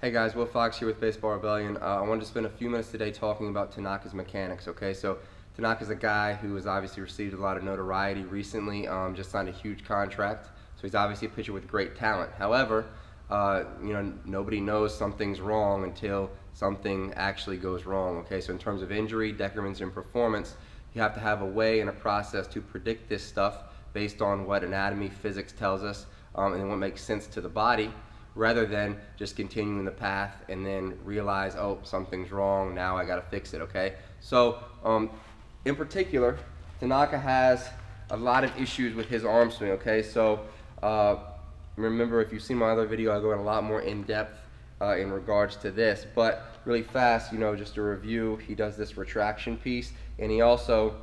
Hey guys, Will Fox here with Baseball Rebellion. I wanted to spend a few minutes today talking about Tanaka's mechanics, okay? So Tanaka's a guy who has obviously received a lot of notoriety recently, just signed a huge contract. So he's obviously a pitcher with great talent. However, nobody knows something's wrong until something actually goes wrong, okay? So in terms of injury, decrements in performance, you have to have a way and a process to predict this stuff based on what anatomy, physics tells us, and what makes sense to the body, rather than just continuing the path and then realize, oh, something's wrong, now I gotta fix it, okay? So, in particular, Tanaka has a lot of issues with his arm swing, okay? So, remember, if you've seen my other video, I go in a lot more in depth in regards to this, but really fast, just a review, he does this retraction piece, and he also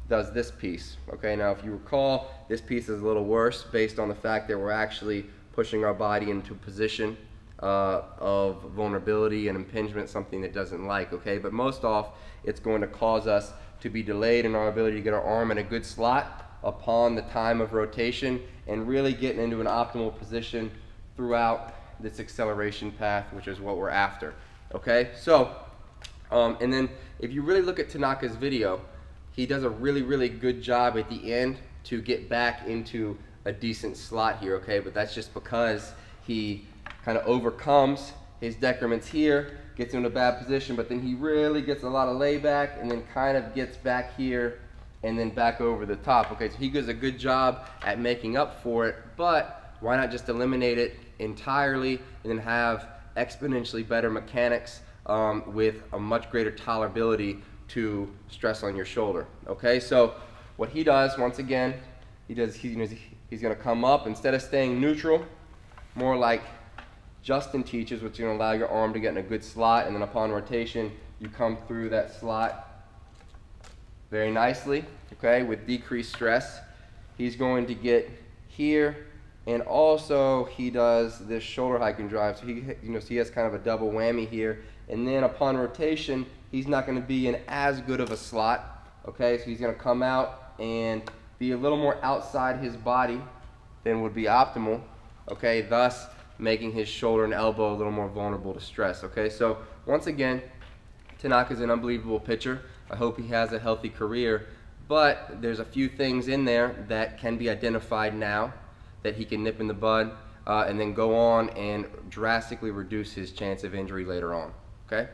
does this piece, okay? Now, if you recall, this piece is a little worse based on the fact that we're actually pushing our body into a position of vulnerability and impingement, something that doesn't like, okay? But most off, it's going to cause us to be delayed in our ability to get our arm in a good slot upon the time of rotation and really getting into an optimal position throughout this acceleration path, which is what we're after, okay? So, and then if you really look at Tanaka's video, he does a really good job at the end to get back into a decent slot here, okay? But that's just because he kind of overcomes his decrements here, gets into a bad position, but then he really gets a lot of layback and then kind of gets back here and then back over the top, okay? So he does a good job at making up for it, but why not just eliminate it entirely and then have exponentially better mechanics with a much greater tolerability to stress on your shoulder, okay? So what he does, once again, he's going to come up, instead of staying neutral, more like Justin teaches, which is going to allow your arm to get in a good slot, and then upon rotation, you come through that slot very nicely, okay, with decreased stress. He's going to get here, and also he does this shoulder hike and drive, so he has kind of a double whammy here, and then upon rotation, he's not going to be in as good of a slot, okay, so he's going to come out and be a little more outside his body than would be optimal, okay, thus making his shoulder and elbow a little more vulnerable to stress, okay? So once again, Tanaka's an unbelievable pitcher. I hope he has a healthy career, but there's a few things in there that can be identified now that he can nip in the bud and then go on and drastically reduce his chance of injury later on, okay?